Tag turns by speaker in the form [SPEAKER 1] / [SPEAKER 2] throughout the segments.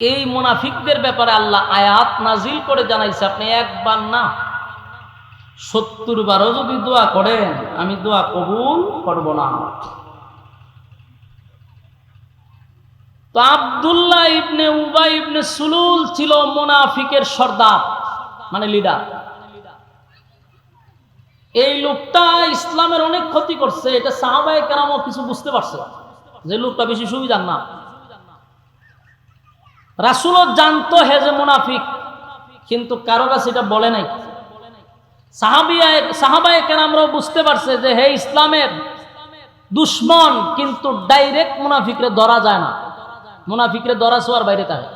[SPEAKER 1] এই মুনাফিকদের ব্যাপারে আল্লাহ আয়াত নাজিল করে জানাইছে, আপনি একবার না 70 বারও যদি দোয়া করেন আমি দোয়া কবুল করব না। তো আব্দুল্লাহ ইবনে উবাই ইবনে সুলুল ছিল মুনাফিকের সর্দার, মানে লিডার। এই লোকটা ইসলামের অনেক ক্ষতি করছে, এটা সাহাবায়ে কেরামও কিছু বুঝতে পারছে যে লোকটা বেশি সুবিধার না। রাসূলও জানতো হে যে মুনাফিক, কিন্তু কারো কাছে এটা বলে নাই। সাহাবায়ে কেরামরাও বুঝতে পারছে যে হে ইসলামের দুশ্মন, কিন্তু ডাইরেক্ট মুনাফিকরে ধরা যায় না, মুনাফিকরে ধরা ছোঁয়ার বাইরে থাকে।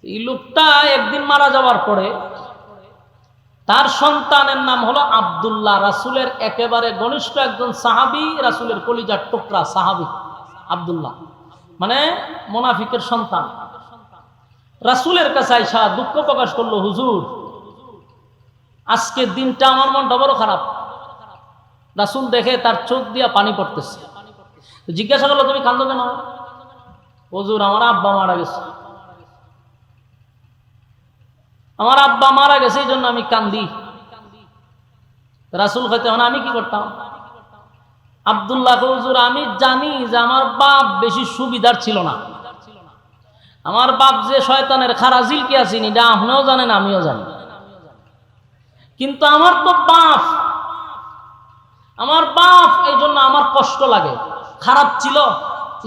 [SPEAKER 1] এই লোকটা একদিন মারা যাওয়ার পরে তার সন্তানের নাম হলো আব্দুল্লাহ, রাসূলের একেবারে ঘনিষ্ঠ একজন সাহাবী, রাসূলের কলিজার টুকরা সাহাবী আব্দুল্লাহ, মানে মুনাফিকের সন্তান। রাসূলের কাছে আইসা দুঃখ প্রকাশ করলো, হুজুর আজকের দিনটা আমার মনটা বড় খারাপ। রাসূল দেখে তার চোখ দিয়া পানি পড়তেছে, জিজ্ঞাসা করলো তুমি কাঁদো কেন? হুজুর আমার আব্বা মারা গেছে, আমার আব্বা মারা গেছে এই জন্য আমি কান্দি। রাসূল কইতে হন আমি কি করতাম? আব্দুল্লাহ হুজুর আমি জানি যে আমার বাপ বেশি সুবিধার ছিল না, আমার বাপ যে শয়তানের খারাজিল কি আছেন এটা আপনিও জানেন আমিও জানি, কিন্তু আমার তো বাপ, আমার বাপ এই জন্য আমার কষ্ট লাগে। খারাপ ছিল,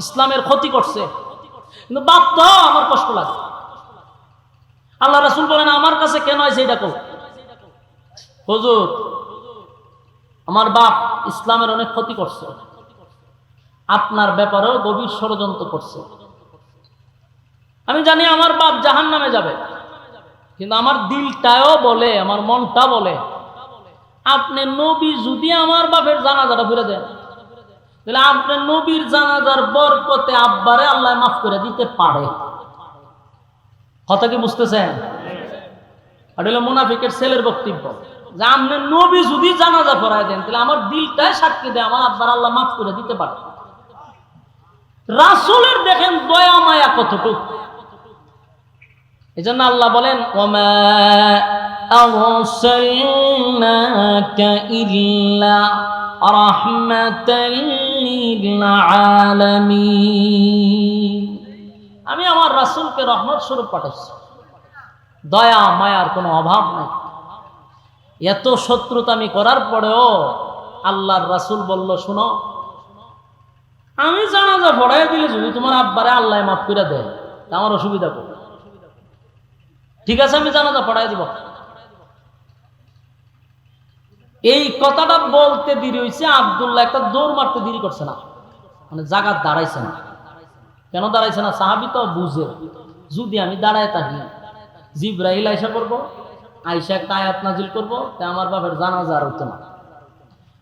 [SPEAKER 1] ইসলামের ক্ষতি করছে, কিন্তু বাপ তো আমার কষ্ট লাগে। আল্লাহ রাসূল বলেন আমার কাছে কেন আছে এটা কও। হুজুর আমার বাপ ইসলামের অনেক ক্ষতি করছে, আপনার ব্যাপারেও গভীর ষড়যন্ত্র করছে। আমি জানি আমার বাপ জাহান্নামে যাবে, কিন্তু আমার দিলটাও বলে, আমার মনটা বলে আপনি নবী যদি আমার বাপের জানাজাটা ফিরে দেন, তাহলে আপনি নবীর জানাজার বরকতে আব্বারে আল্লাহ মাফ করে দিতে পারে। কথা কি বুঝতেছেন? এটা হলো মুনাফিকের ছেলের বক্তব্য, যে আপনি নবী যদি জানাজা পড়ায় দেন তাহলে আমার দিলটাই সাক্ষী দেয় আমার আব্বার আল্লাহ মাফ করে দিতে পারে। রাসূলের দেখেন দয়া মায়া কতটুকু। এই জন্য আল্লাহ বলেন ওমা আরসালনাকা ইল্লা রাহমাতাল লিল আলামিন, আমি আমার রাসূলকে রহমত স্বরূপ পাঠাচ্ছি, দয়া মায়ার কোনো অভাব নাই। এত শত্রুতামি করার পরেও আল্লাহর রাসূল বলল শোনো আমি জানাজা পড়াই দিলে যদি তোমার আব্বারে আল্লাহ মাফ করে দেয় আমার অসুবিধা করবে, ঠিক আছে আমি জানাজা পড়াই দিব। এই কথাটা বলতে দেরি হয়েছে, আব্দুল্লাহ একটা দৌড় মারতে দেরি করছে না, মানে জায়গা দাঁড়াইছে না। কেন দাঁড়াইছে না? সাহাবী তো বুঝে যদি আমি দাঁড়ায় থাকি জিবরাইল আইসা করবো, আইসা একটা আয়াত নাজিল করবো, তা আমার বাপের জানাজা আর হতো না।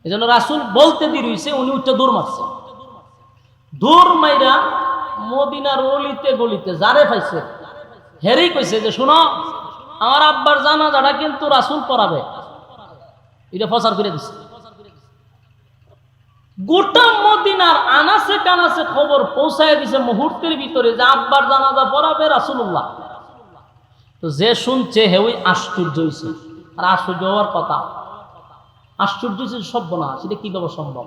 [SPEAKER 1] এই জন্য রাসূল বলতে দেরি হয়েছে, উনি উঠতে দৌড় মারছে। দৌড় মাইরা মদিনার অলিতে গলিতে যারে পাইছে হেরেই কইছে যে শোনো আমার আব্বার জানাজাটা কিন্তু রাসূল পড়াবে, এটা প্রচার করে দিচ্ছে। গোটা মদিনার আনাসে কানাসে খবর পৌঁছায় দিছে মুহূর্তের ভিতরে যে আব্বার জানাজা পড়াবে রাসূলুল্লাহ। তো যে শুনছে হেউই আশ্চর্য হয়েছে, আর আশ্চর্য হওয়ার কথা, আশ্চর্য হয়েছে সর্বনাশ, এটা কিভাবে সম্ভব?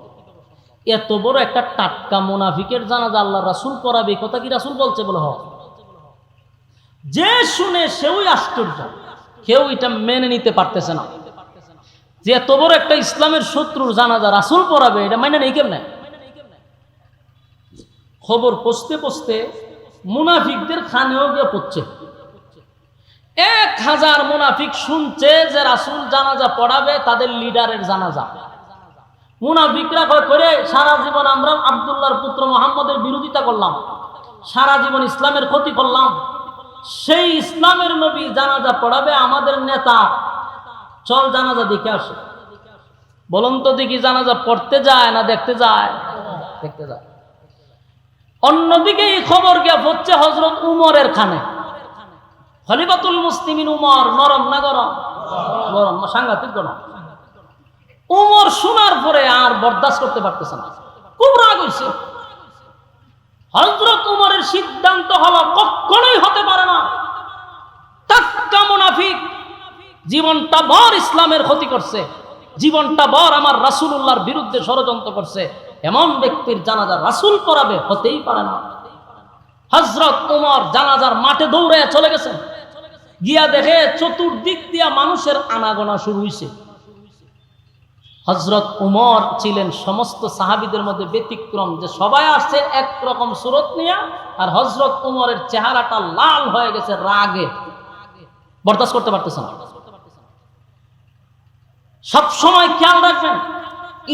[SPEAKER 1] এত বড় একটা টাটকা মুনাফিকের জানাজা আল্লাহ রাসূল পড়াবে, কথা কি রাসূল বলছে বলে হয়? যে শুনে সেও আশ্চর্য, কেউ এটা মেনে নিতে পারতেছে না যে এত বড় একটা ইসলামের শত্রুর জানাজা রাসূল পড়াবে, এটা মেনে নেই কেমনে? খবর পৌঁছতে পৌঁছতে মুনাফিকদের খানেও গিয়ে পড়ছে। 1000 মুনাফিক শুনছে যে রাসূল জানাজা পড়াবে তাদের লিডারের জানাজা। মুনাফিকরা করে সারা জীবন আমরা আব্দুল্লাহর পুত্র মুহাম্মদের বিরোধিতা করলাম, সারা জীবন ইসলামের ক্ষতি করলাম, সেই ইসলামের নবী জানাজা পড়াবে, আমাদের নেতা চল জানাজা দেখে আসে। বলুন তো দেখি জানাজা পড়তে যায় না দেখতে যায়? দেখতে যায়। অন্যদিকে এই খবর গিয়ে পড়ছে হযরত উমরের খানে। খলিফাতুল মুসলিমিন উমর, নরম না গরম? গরম, সাংঘাতিক গরম। উমর শোনার পরে আর বরদাস্ত করতে পারতেছে না, খুব রাগ হইছে। হযরত উমরের সিদ্ধান্ত হলো কখনোই হতে পারে না, টাটকা মুনাফিক, জীবনটা ভর ইসলামের ক্ষতি করছে, জীবনটা ভর আমার রাসূলুল্লাহর বিরুদ্ধে ষড়যন্ত্র করছে, এমন ব্যক্তির জানাজা রাসূল পড়াবে, হতেই পারে না। হযরত উমর জানাজার মাঠে দৌড়ে চলে গেছেন, গিয়া দেখে চতুর্দিক দিয়া মানুষের আনাগোনা শুরু হয়েছে। হযরত উমর ছিলেন সমস্ত সাহাবীদের মধ্যে ব্যতিক্রম, যে সবাই আসছে একরকম সুরত নিয়ে, আর হযরত উমরের চেহারাটা লাল হয়ে গেছে রাগে, বরদাস্ত করতে পারতেছে না। সব সময় খেয়াল রাখবেন,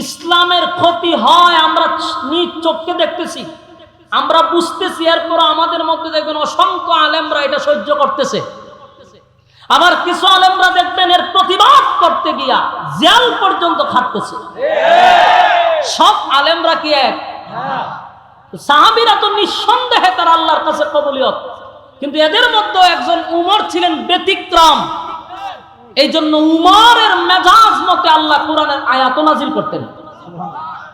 [SPEAKER 1] ইসলামের ক্ষতি হয় আমরা নিজ চোখে দেখতেছি, আমরা বুঝতেছি, এরপর আমাদের মধ্যে দেখবেন অসংখ্য আলেমরা এটা সহ্য করতেছে। আবার কিছু আলেমরা দেখবেন এর প্রতিবাদ করতে গিয়া জেল পর্যন্ত খাটতেছে। সব আলেমরা কি এক? সাহাবীরা তো নিঃসন্দেহে তার আল্লাহর কাছে কবুলিয়ত, কিন্তু এদের মধ্যে একজন উমর ছিলেন ব্যতিক্রম। এই জন্য উমরের মেজাজ মতে আল্লাহ কোরআনের আয়াত নাজিল করতেন।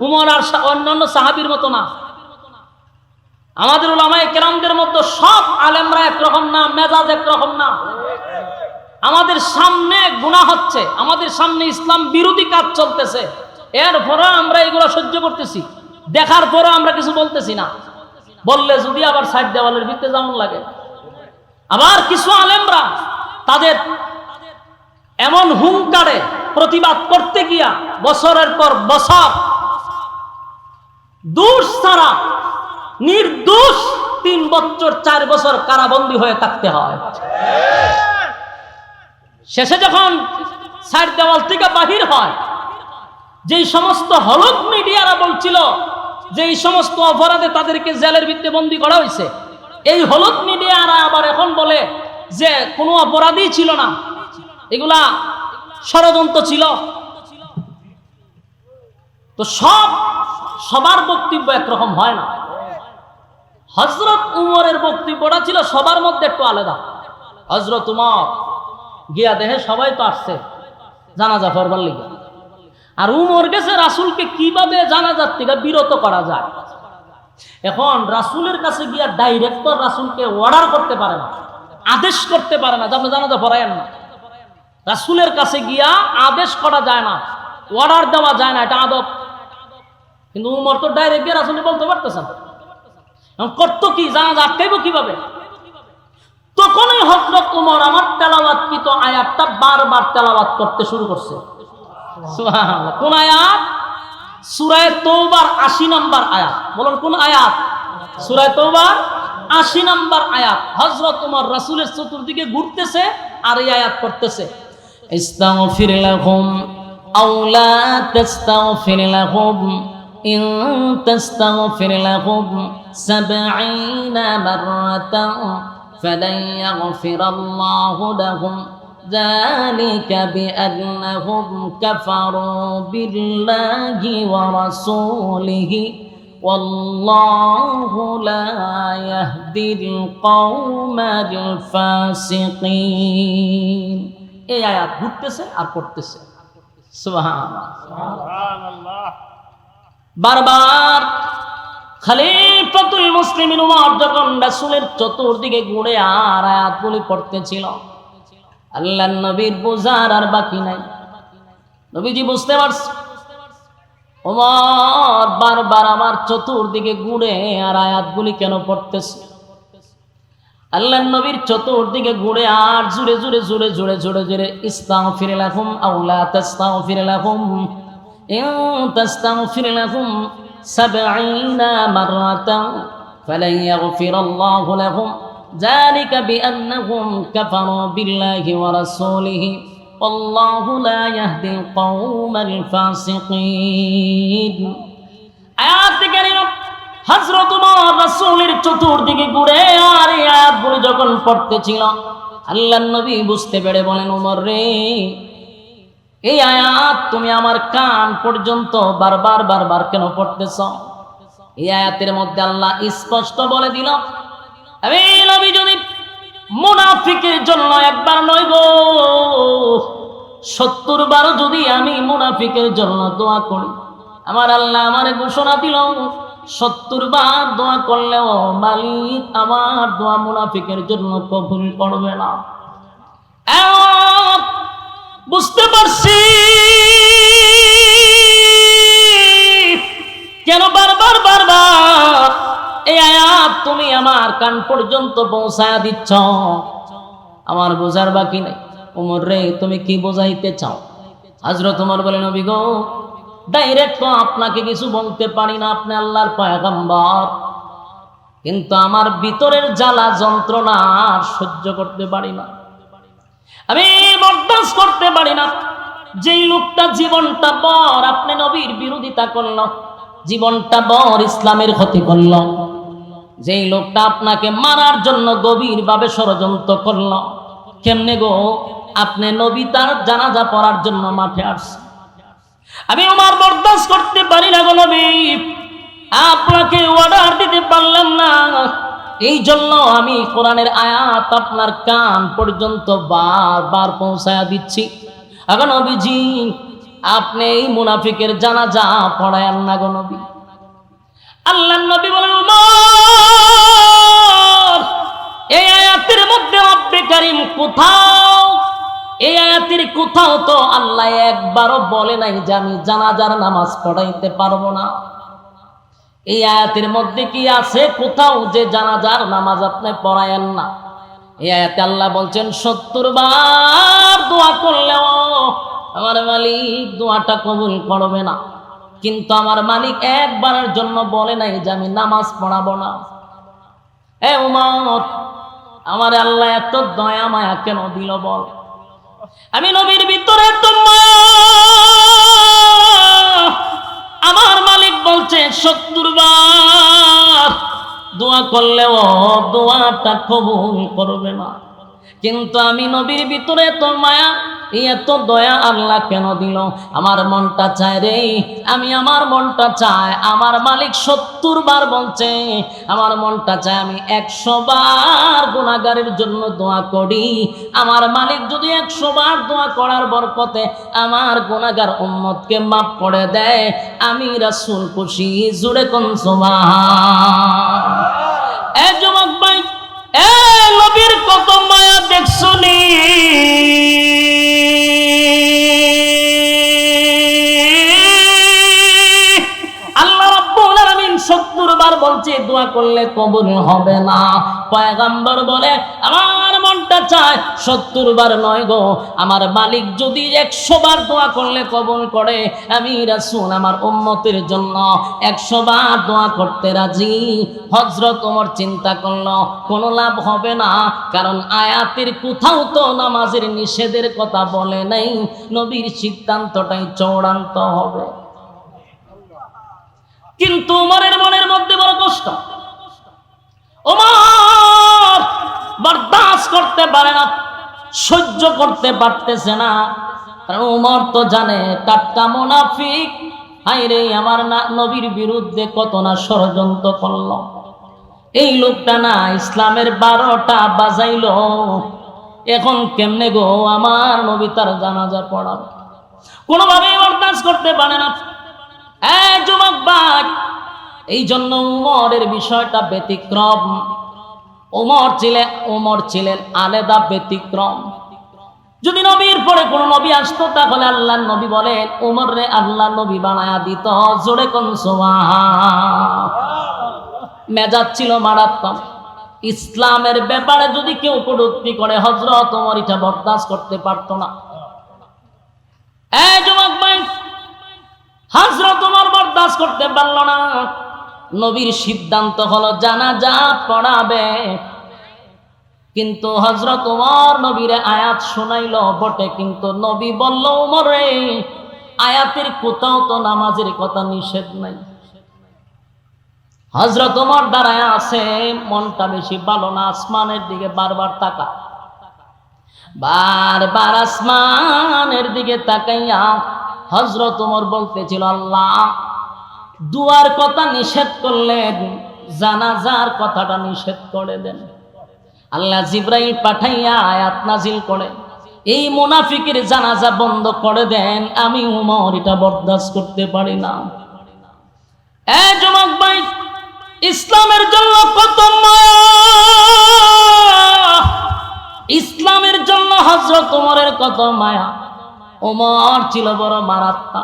[SPEAKER 1] উমর আর অন্যান্য সাহাবীর মতো না। আমাদের উলামায়ে কেরামদের মধ্যে সব আলেমরা একরকম না, মেজাজ একরকম না। আমাদের সামনে গুনাহ হচ্ছে, আমাদের সামনে ইসলাম বিরোধী কাজ চলতেছে, এরপরে আমরা এগুলো সহ্য করতেছি, দেখার পরে আমরা কিছু বলতেছি না, বললে যদি আবার সাইড দেওয়ালের ভিতরে যেমন লাগে। আবার কিছু আলেমরা তাদের এমন হুঙ্কারে প্রতিবাদ করতে গিয়া বছরের পর বছর দোষ ছাড়া নির্দোষ 3 বছর 4 বছর কারাবন্দী হয়ে থাকতে হয়। শেষে যখন সাইড দেওয়াল থেকে বাহির হয়, যেই সমস্ত হলুদ মিডিয়ারা বলছিল যে এই সমস্ত অপরাধে তাদেরকে জেলের ভিতরে বন্দী করা হয়েছে, এই হলুদ মিডিয়ারা আবার এখন বলে যে কোনো অপরাধী ছিল না, এগুলা ষড়যন্ত্র ছিল। তো সবার বক্তব্য একরকম হয় না। হযরত উমরের বক্তব্যটা ছিল সবার মধ্যে একটু আলাদা। হযরত উমর গিয়া দেখে সবাই তো আসছে জানাজা পড়বার লিগে, আর উমর গেছে রাসূলকে কিভাবে জানাজার থেকে বিরত করা যায়। এখন রাসূলের কাছে গিয়া ডাইরেক্ট রাসূলকে অর্ডার করতে পারে না, আদেশ করতে পারে না যে আপনি জানাজা পড়ায়েন না। রাসূলের কাছে গিয়া আদেশ করা যায় না, অর্ডার দেওয়া যায় না, এটা আদব। কিন্তু উমর তো ডাইরেক্ট গিয়ে রাসূলকে বলতে পারতেছেন, এখন করতো কি, জানাজা আটকাইব কিভাবে? তখনই হযরত উমর আমার তেলাওয়াতকৃত আয়াতটা বারবার তেলাওয়াত করতে শুরু করছে। সুবহানাল্লাহ। কোন আয়াত? সূরা তাওবার 80 নম্বর আয়াত। বলুন কোন আয়াত? সূরা তাওবার 80 নম্বর আয়াত। হযরত উমর রাসূলের চতুর্দিকে ঘুরতেছে আর এই আয়াত পড়তেছে, ইস্তাগফির লাহুম আও লা তাস্তাগফির লাহুম ইন তাস্তাগফির লাহুম 70 মাররাতান فلن يغفر الله لهم ذلك بأنهم كفروا بالله ورسوله والله لا يهدي القوم الفاسقين। এই আয়াত ঘুরতেছে আর পড়তেছে। সুবহানাল্লাহ। বারবার খলিফাতুল মুসলিমিন উমর যখন রাসূলের চতুর্দিকে ঘুরে আর আয়াতগুলি পড়তেছিল, আল্লাহর নবীর বোঝার আর বাকি নাই। নবীজি বুঝতে পারছে ওমর বারবার আমার চতুর্দিকে ঘুরে আর আয়াতগুলি কেন পড়তেছে। আল্লাহর নবীর চতুর্দিকে ঘুরে আর জুড়ে জুড়ে জুড়ে জুড়ে জুড়ে জুড়ে ইস্তাগফির লাহুম আও লা তাস্তাগফির লাহুম ইন তাস্তাগফির লাহুম 70 মাররাতান ফালান ইয়াগফিরাল্লাহু লাহুম যালিকা বিআন্নাহুম কাফারু বিল্লাহি ওয়া রাসূলিহি ওয়াল্লাহু লা ইয়াহদিল কওমাল ফাসিকিন। আয়াত কারিমা হযরত উমর রাসূলের চতুর্দিকে ঘুরে আর এই আয়াতগুলো যখন পড়তেছিল, আল্লাহর নবী বুঝতে পেরে বলেন, উমর রে, এই আয়াত তুমি আমার কান পর্যন্ত বারবার বারবার কেন পড়তেছ? এই আয়াতের মধ্যে আল্লাহ স্পষ্ট বলে দিল, আমি নবী যদি মুনাফিকের জন্য একবার নয় গো 70 বার যদি আমি মুনাফিকের জন্য দোয়া করি, আমার আল্লাহ আমারে ঘোষণা দিল 70 বার দোয়া করলেও মালিক আমার দোয়া মুনাফিকের জন্য কবুল করবে না। বুঝতে পারছি কেন বারবার বারবার এই আয়াত তুমি আমার কান পর্যন্ত পৌঁছায়া দিচ্ছ। আমার বোঝার বাকি নাই। ওমর রে, তুমি কি বোঝাইতে চাও? হযরত ওমর বলেন, নবী গো, ডাইরেক্ট তো আপনাকে কিছু বলতে পারি না, আপনি আল্লাহর পয়গম্বর, কিন্তু আমার ভিতরের জ্বালা যন্ত্রণা আর সহ্য করতে পারি না, আমি বরদাস্ত করতে পারি না। যেই লোকটা জীবনটা বর আপনি নবীর বিরোধিতা করল, জীবনটা বর ইসলামের ক্ষতি করল, যেই লোকটা আপনাকে মারার জন্য গভীরভাবে ষড়যন্ত্র করল, কেমনে গো আপনি নবী তার জানাজা পড়ার জন্য মাঠে আসছেন? আমি ওমর বরদাস্ত করতে পারি না গো নবী, আপনাকে অর্ডার দিতে পারলাম না, এই জন্য আমি কোরআনের আয়াত আপনার কান পর্যন্ত বারবার পৌঁছায়া দিচ্ছি। এখন নবীজি আপনি এই মুনাফিকের জানাজা পড়ায়েন না গো নবী। আল্লাহর নবী বলেন, ওমর, এই আয়াতের মধ্যে রব্বে কারীম কোথাও, এই আয়াতের কোথাও তো আল্লাহ একবারও বলে নাই যে আমি জানাজার নামাজ পড়াইতে পারবো না। এই আয়াতের মধ্যে কি আছে কোথাও যে জানাজার নামাজ আপনি পড়ায়েন না? এই আয়াতে আল্লাহ বলছেন 70 বার দোয়া করলেও আমার মালিক দোয়াটা কবুল করবে না, কিন্তু আমার মালিক একবারের জন্য বলে নাই যে আমি নামাজ পড়াবো না। এ ওমর, আমার আল্লাহ এত দয়া মায়া কেন দিল বল? আমি নবীর ভিতরে এত মায়া, আমার মালিক বলছে 70 বার দোয়া করলেও দোয়াটা কবুল করবে না, কিন্তু আমি নবীর ভিতরে এত মায়া, এত দয়া আল্লাহ কেন দিল? আমার মনটা চায় রে, আমার মনটা চায়, আমার মালিক 70 বার বলছে, আমার মনটা চায় আমি 100 বার গুনাহগারের জন্য দোয়া করি। আমার মালিক যদি 100 বার দোয়া করার বরকতে আমার গুনাহগার উম্মতকে মাফ করে দেয়, আমি রাসূল খুশি। জোরে কোন সুবহান। এ যুবক ভাই, এ নবীর কত মায়া দেখছনি? আল্লাহ রাব্বুল আলামিন 70 বার বলছে দোয়া করলে কবুল হবে না। পয়গম্বর বলে আমার মনটা চায় 70 বার নয় গো, আমার মালিক যদি 100 বার দোয়া করলে কবুল করে, আমি রাসূল আমার উম্মতের জন্য 100 বার দোয়া করতে রাজি। হযরত ওমর চিন্তা করলো কোনো লাভ হবে না, কারণ আয়াতের কোথাও তো নামাজের নিষেধের কথা বলে নাই, নবীর সিদ্ধান্তটাই চূড়ান্ত হবে। কিন্তু ওমরের মনের মধ্যে বড় কষ্ট, ওমর বরদাস্ত করতে পারে না, সহ্য করতে পারতেছে না, কারণ ওমর তো জানে টাটকা মুনাফিক, হায়রে আমার নবীর বিরুদ্ধে কত না ষড়যন্ত্র করলো। এই লোকটা না ইসলামের 12টা বাজাইলো, এখন কেমনে গো আমার নবী তার জানাজা পড়াবে? কোনোভাবেই বরদাস্ত করতে পারে না। যুবক ভাই, এই জন্য উমরের বিষয়টা ব্যতিক্রম। ওমর ছিলেন আলাদা ব্যতিক্রম। যদি নবীর পরে কোন নবী আসতো তাহলে আল্লাহর নবী বলেন ওমর রে আল্লাহ নবী বানায়া দিত। জোরে কোন সুবহান। মেজাজ ছিল মারাত্মক। ইসলামের ব্যাপারে যদি কেউ কটূক্তি করে হযরত ওমর এটা বরদাস্ত করতে পারতো না। যুবক ভাই, হযরত ওমর বরদাস্ত করতে পারল না। নবীর সিদ্ধান্ত হলো জানাজা পড়াবে, কিন্তু হযরত ওমর নবীর আয়াত শোনাইল বটে, কিন্তু নবী বলল ওমর রে আয়াতের কোথাও তো নামাজের কথা নিষেধ নাই। হযরত ওমর দাঁড়ায় আছে, মনটা বেশি ভালো না, আসমানের দিকে বারবার তাকা, বারবার আসমানের দিকে তাকাইয়া হযরত ওমর বলতেছিল আল্লাহ দুয়ার কথা নিষেধ করলেন, জানাজার কথাটা নিষেধ করে দেন। আল্লাহ জিবরাইল পাঠাইয়া আয়াত নাজিল করে এই মুনাফিকের জানাজা বন্ধ করে দেন। আমি ওমর এটা বরদাস্ত করতে পারি না। এ যুবক ভাই, ইসলামের জন্য কত মায়া, ইসলামের জন্য হযরত ওমরের কত মায়া। ওমর ছিল বড় মারাত্মা,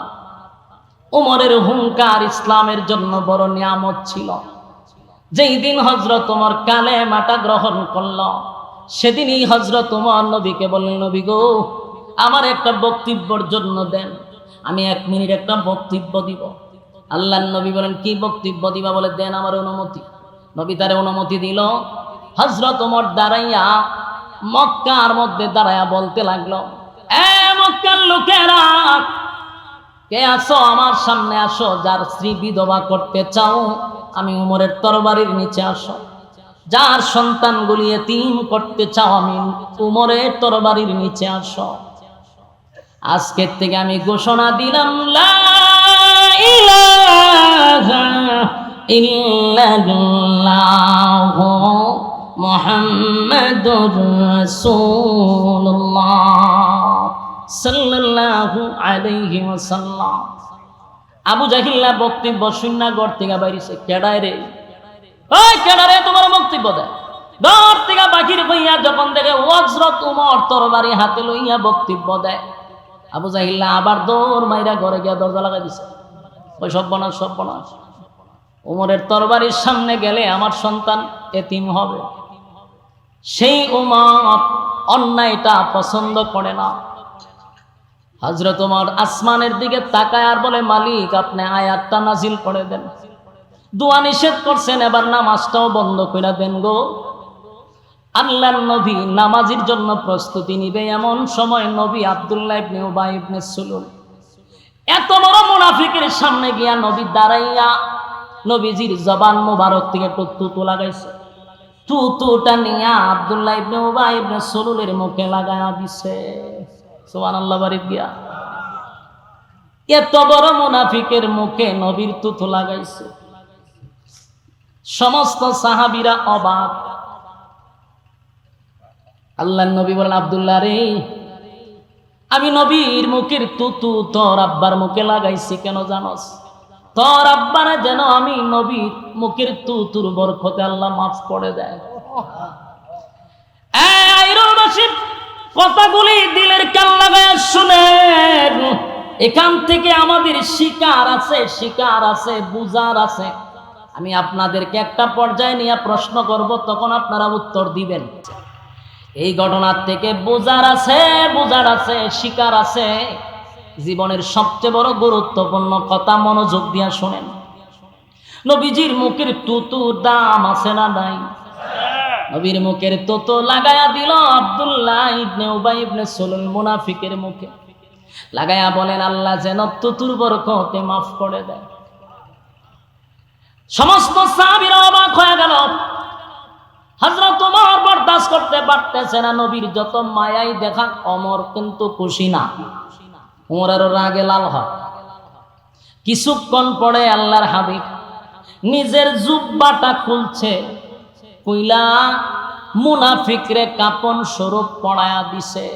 [SPEAKER 1] ওমরের হুঙ্কার ইসলামের জন্য বড় নিয়ামত ছিল। যেই দিন হযরত ওমর কালেমাটা গ্রহণ করল, সেদিনই হযরত ওমর নবীকে বললেন, নবী গো, আমার একটা বক্তব্যের জন্য দেন, আমি 1 মিনিট একটা বক্তব্য দিব। আল্লাহর নবী বলেন, কি বক্তব্য দিবা? বলে, দেন আমার অনুমতি। নবী তার অনুমতি দিল। হযরত ওমর দাঁড়াইয়া মক্কার মধ্যে দাঁড়াইয়া বলতে লাগলো, এ মক্কার লোকেরা, কে আসো আমার সামনে আসো, যার স্ত্রী বিধবা করতে চাও আমি উমরের তরবারির নিচে আসো, যার সন্তানগুলি এতিম করতে চাও আমি উমরের তরবারির নিচে আসো। আজকের থেকে আমি ঘোষণা দিলাম, লা ইলাহা ইল্লাল্লাহু মুহাম্মাদুর রাসূলুল্লাহ সাল্লাল্লাহু আলাইহি ওয়াসাল্লাম। আবু জাহিল্লা বক্তব্য শুননা ঘর থেকে বাইরেছে, কেডায় রে, ওই কেডারে তোমার বক্তব্য দেয়? ঘর থেকে বাকির হইয়া যখন দেখে হযরত ওমর তরবারি হাতে লইয়া বক্তব্য দেয়, আবু জাহিল্লা আবার দৌড় মাইরা ঘরে গিয়া দরজা লাগাই দিছে। ওই সর্বনাশ, সর্বনাশ, ওমরের তরবারির সামনে গেলে আমার সন্তান এতিম হবে। সেই ওমর অন্যায়টা পছন্দ করে না। হযরত ওমর আসমানের দিকে তাকায় আর বলে, মালিক আপনি আয়াতটা নাজিল করে দেন। দোয়া নিষেধ করছেন, এবার নামাজটাও বন্ধ করে দেন গো। আল্লাহর নবী নামাজের জন্য প্রস্তুতি নিবে, এমন সময় নবী আব্দুল্লাহ ইবনে উবাই ইবনে সুলুল এত বড় মুনাফিকের সামনে গিয়া নবী দাঁড়াইয়া নবীজির জবান মোবারক থেকে টুতু লাগাইছে। টুতুটা নিয়া আব্দুল্লাহ ইবনে উবাই ইবনে সুলুলের মুখে লাগায়া দিছে। সুবহানাল্লাহ। বাড়ি গিয়া এত বড় মুনাফিকের মুখে নবীর থুথু লাগাইছে। সমস্ত সাহাবীরা অবাক। আল্লাহর নবী বলেন, আব্দুল্লাহ রে, আমি নবীর মুখের তুতু তোর আব্বার মুখে লাগাইছি কেন জানোস? তোর আব্বারে যেন আমি নবীর মুখের তুতুর বরকতে আল্লাহ মাফ করে দেয়। কথাগুলি দিলের কান লাগায় শুনেন। এখান থেকে আমাদের শিকার আছে, শিকার আছে, বুঝার আছে। আমি আপনাদেরকে একটা পর্যায়ে নিয়ে প্রশ্ন করব, তখন আপনারা উত্তর দিবেন। এই ঘটনার থেকে বোঝার আছে, বোঝার আছে, শিকার আছে। জীবনের সবচেয়ে বড় গুরুত্বপূর্ণ কথা মনোযোগ দিয়া শোনেন। নবীজির মুখের তুতুর দাম আছে না নাই? নবীর মুখের তুতু লাগায়া দিল আব্দুল্লাহ ইবনে উবাই ইবনে সুলুল মুনাফিকের মুখে লাগায়া বলেন, আল্লাহ যেন তুতুর বরকতে মাফ করে দেয়। সমস্ত সাহাবীরা অবাক হয়ে গেল। হযরত ওমর বরদাস্ত করতে পারতেছে না, নবীর যত মায়াই দেখা, ওমর কিন্তু খুশি না। ওমরের রাগে লাল হয়। কিছুক্ষণ পরে আল্লাহর হাবিব নিজের জুব্বাটা খুলছে, কইলা মুনাফিকরে কাপন স্বরূপ পড়ায়া দিছে।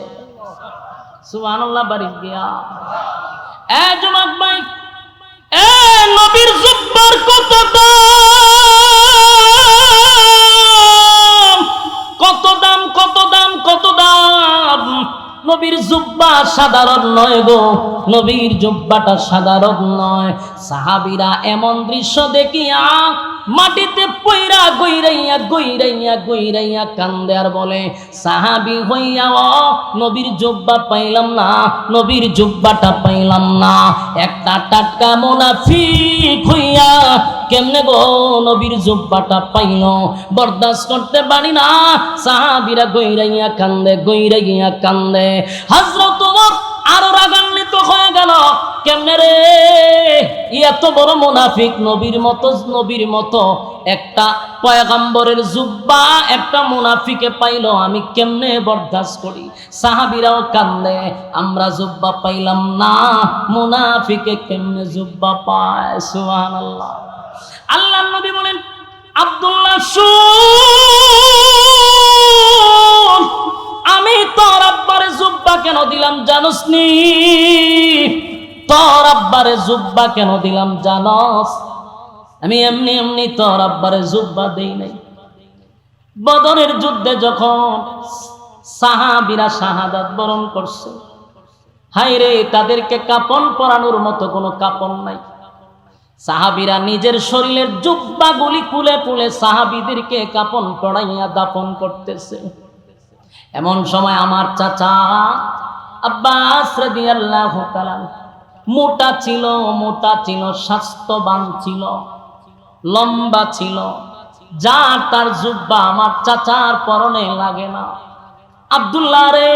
[SPEAKER 1] সুবহানাল্লাহ। বাড়ি গিয়া এ যুবক ভাই, এ নবীর জুব্বার কত দাম, কত দাম, কত দাম। নবীর জুব্বা সাধারণ নয় গো, নবীর জুব্বাটা সাধারণ নয়। সাহাবীরা এমন দৃশ্য দেখিয়া মাটিতে পইরা গইরাইয়া গইরাইয়া গইরাইয়া কান্দে আর বলে, সাহাবী হইয়াও নবীর জুব্বা পাইলাম না, নবীর জুব্বাটা পাইলাম না। একটা টাটকা মুনাফিক হইয়া কেমনে গো নবীর জুব্বাটা পাইল? বরদাস্ত করতে পারি না। সাহাবীরা গইরাইয়া কান্দে, গইরাইয়া কান্দে। হযরত ওমর আরো রাগান্বিত হয়ে গেল, কেমনে রে, এত বড় মুনাফিক নবীর মতো একটা পয়গম্বরের জুব্বা একটা মুনাফিকে পাইলো, আমি কেমনে বরদাস্ত করি? সাহাবীরাও কান্দে, আমরা জুব্বা পাইলাম না, মুনাফিকে কেমনে জুব্বা পায়? সুবহানাল্লাহ। আল্লাহর নবী বলেন, আব্দুল্লাহ শুন, আমি তোর আব্বারে জুব্বা কেন দিলাম জানোস নি? তোর আব্বারে জুব্বা কেন দিলাম জানোস? আমি এমনি এমনি তোর আব্বারে জুব্বা দেই নাই। বদরের যুদ্ধে যখন সাহাবীরা শাহাদাত বরণ করছে, হায় রে, তাদেরকে কাপন পরানোর মতো কোনো কাপন নাই। সাহাবীরা নিজের শরীরের জুব্বাগুলি খুলে খুলে সাহাবীদেরকে কাপন পরাইয়া দাফন করতেছে। এমন সময় আমার চাচা আব্বাস রাদিয়াল্লাহু তাআলা মোটা ছিল, স্বাস্থ্যবান ছিল, লম্বা ছিল, যার তার জুব্বা আমার চাচার পরনে লাগে না। আব্দুল্লাহ রে,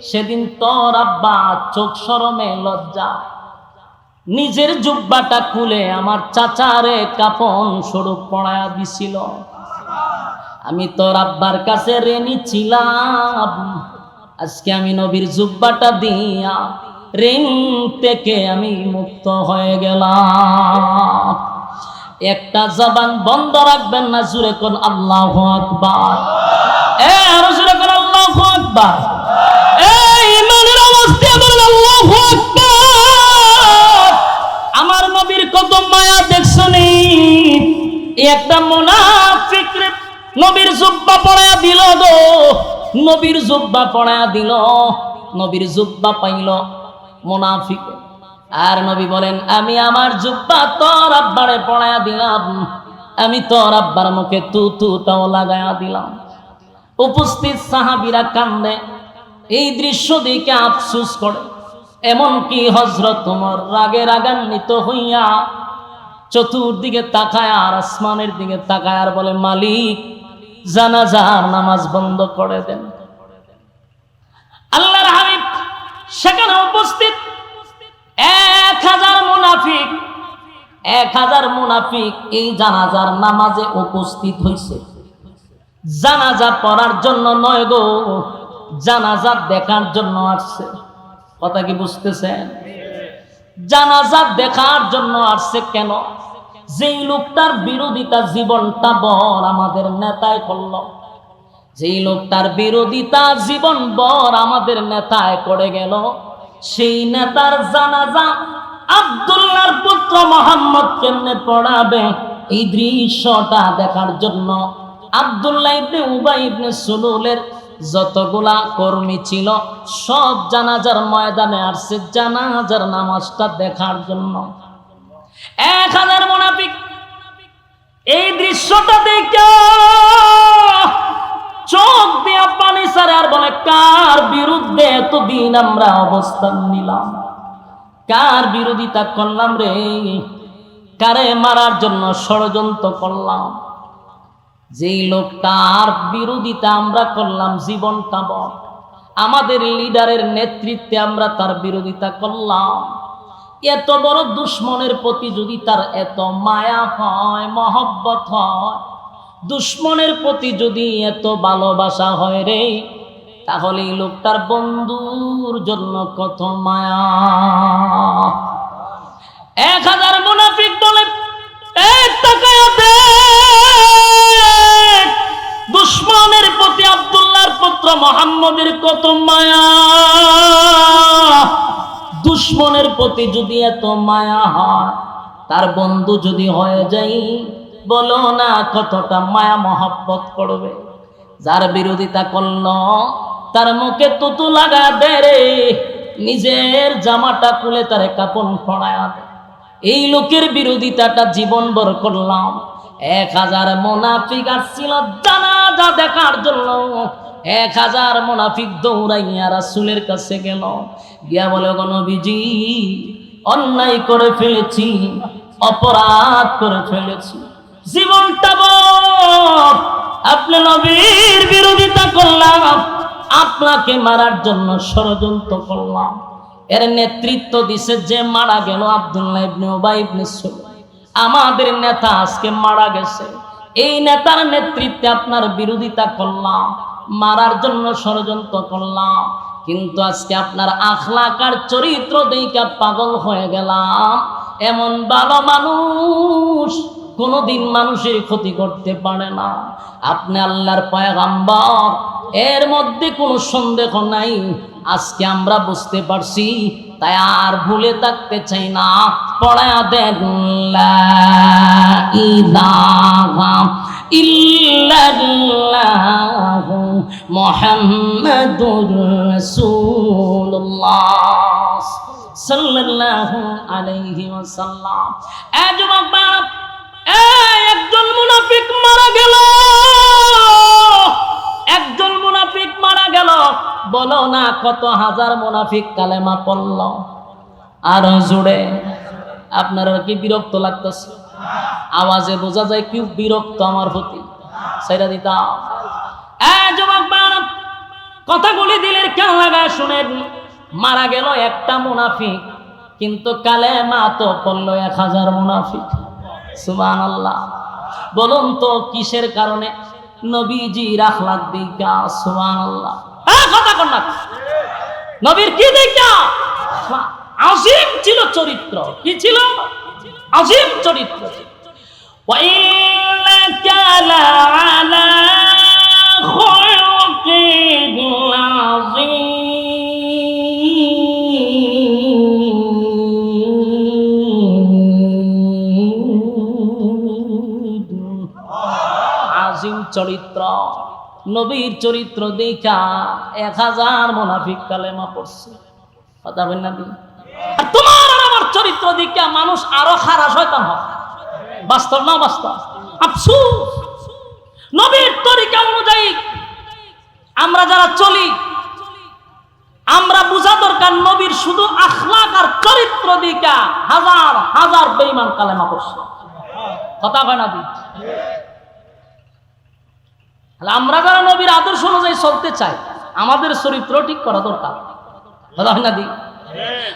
[SPEAKER 1] সেদিন তোর আব্বা চোখ শরমে লজ্জা নিজের জুব্বাটা খুলে আমার চাচারে কাপন স্বরূপ পড়ায়া দিছিল। আমি তোর আব্বার কাছে ঋণী ছিলাম, আজকে আমি নবীর জুব্বাটা দিয়া ঋণ থেকে আমি মুক্ত হয়ে গেলাম। একটা জবান বন্ধ রাখবেন না, জুড়ে কোন আল্লাহু আকবার। আরো জুড়ে কোন আল্লাহু আকবার। ঈমানের অবস্থা বলেন আল্লাহু আকবার। আমার নবীর কত মায়া দেখছনি। একটা মুনাফিক নবীর জুব্বা পরায়া দিল গো, নবীর জুব্বা পরায়া দিল, নবীর জুব্বা পাইল মুনাফিক। আর নবী বলেন, আমি আমার জুব্বা তোর আব্বারে পরায়া দিলাম, আমি তোর আব্বার মুখে তুতাও লাগায়া দিলাম। উপস্থিত সাহাবীরা কান্দে, এই দৃশ্য দেখে আফসোস করে। এমনকি হযরত ওমর রাগে রাগান্বিত হইয়া চতুর্দিকে তাকায় আর আসমানের দিকে তাকায় আর বলে, মালিক, জানাজার নামাজ বন্ধ করে দেন। আল্লাহর হাবিব সেখানে উপস্থিত 1000 মুনাফিক, 1000 মুনাফিক এই জানাজার নামাজে উপস্থিত হইছে। জানাজা পড়ার জন্য নয় গো, জানাজা দেখার জন্য আসছে। কথা কি বুঝতেছেন? জানাজা দেখার জন্য আসছে। কেন? যেই লোকটার বিরোধিতা জীবনটা বর আমাদের নেতায় করল, যেই লোকটার বিরোধিতা জীবন বর আমাদের নেতায় করে গেল, সেই নেতার জানাজা আব্দুল্লাহর পুত্র মুহাম্মদ কেমনে পড়াবে, এই দৃশ্যটা দেখার জন্য আব্দুল্লাহ ইবনে উবাই ইবনে সুলুলের যতগুলা কর্মী ছিল সব জানাজার ময়দানে আসছে জানাজার নামাজটা দেখার জন্য। 1000 মুনাফিক এই দৃশ্যটা দেখে চোখ দিয়া পানি ছাড়ে আর বলে, কার বিরুদ্ধে এতদিন আমরা অবস্থান নিলাম, কার বিরোধিতা করলাম রে, কারে মারার জন্য ষড়যন্ত্র করলাম। যেই লোকটার বিরোধিতা আমরা করলাম জীবনটা বর, আমাদের লিডারের নেতৃত্বে আমরা তার বিরোধিতা করলাম। এত বড় দুশ্মনের প্রতি যদি তার এত মায়া হয়, মহব্বত হয়, দুশ্মনের প্রতি যদি এত ভালোবাসা হয় রে, তাহলে এই লোকটার বন্ধুর জন্য কত মায়া। 1000 মুনাফিক বলে, দুশ্মনের প্রতি আব্দুল্লাহর পুত্র মুহাম্মদের কত মায়া। দুশ্মনের প্রতি যদি এত মায়া হয়, তার বন্ধু যদি হয়ে যায়, বলো না কতটা মায়া মহব্বত করবে। যার বিরোধিতা করল তার মুখে তুতু লাগা দে রে, নিজের জামাটা খুলে তারে কাপন পরায়া দে। এই লোকের বিরোধিতাটা জীবনভর করলাম। 1000 মুনাফিক আসছিল জানাজা দেখার জন্য। 1000 মুনাফিক দৌড়াইয়া রাসূলের কাছে গেল, গিয়া বলে, গো নবীজি, অন্যায় করে ফেলেছি, অপরাধ করে ফেলেছি, জীবনটা বর আপনি নবীর বিরোধিতা করলাম, আপনাকে মারার জন্য ষড়যন্ত্র করলাম। এর নেতৃত্ব দিছে যে মারা গেল আব্দুল্লাহ ইবনে উবাই ইবনে সুলুল, আমাদের নেতা আজকে মারা গেছে। এই নেতার নেতৃত্বে আপনার বিরোধিতা করলাম, মারার জন্য ষড়যন্ত্র করলাম, কিন্তু আজকে আপনার আখলাক আর চরিত্র দেখে পাগল হয়ে গেলাম। এমন ভালো মানুষ কোনোদিন মানুষের ক্ষতি করতে পারে না। আপনি আল্লাহর পয়গম্বর, এর মধ্যে কোনো সন্দেহ নাই। আজকে আমরা বুঝতে পারছি, তাই আর ভুলে থাকতে চাই না। পড়া দেন লা ইলাহা ইল্লাল্লাহু মুহাম্মাদুর রাসূলুল্লাহ সাল্লাল্লাহু আলাইহি ওয়াসাল্লাম। এই যুবক বাপ, একজন মুনাফিক মারা গেল, একজন মুনাফিক মারা গেল। বলো না কত হাজার মুনাফিক কালেমা পড়ল। আর জুড়ে আপনারা কি বিরক্ত লাগতেছে? আওয়াজে বোঝা যায় কি বিরক্ত আমার প্রতি। সেটা দিতাম। যুবক বাপ, কথাগুলি দিলের কেন লাগায় শুনেন। মারা গেল একটা মুনাফিক, কিন্তু কালেমা তো পড়ল 1000 মুনাফিক। সুবহানাল্লাহ। বলুন তো কিসের কারণে? নবীজির আখলাক দেখা। সুবহানাল্লাহ। কথা কন না, নবীর কি দেখা? আজিম ছিল চরিত্র। কি ছিল? আজিম চরিত্র। ওয়া ইন্নাকা লাআলা খুলুকিন আযীম। আজিম চরিত্র, নবীর চরিত্র দেখা 1000 মুনাফিক কালেমা পড়ছে। কথা বলেন না? তোমার আর আমার চরিত্র দেখা মানুষ আরো খারাপ শয়তান হয়। বাস্তব না বাস্তব? আফসোস, নবীর তরিকা অনুযায়ী আমরা যারা চলি, আমরা বুঝা দরকার নবীর শুধু আখলাক আর চরিত্র দেখা 1000 বেঈমান কালেমা পড়ছে। কথা কয় না? আমরা যারা নবীর আদর্শ অনুযায়ী চলতে চাই, আমাদের চরিত্র ঠিক করা দরকার।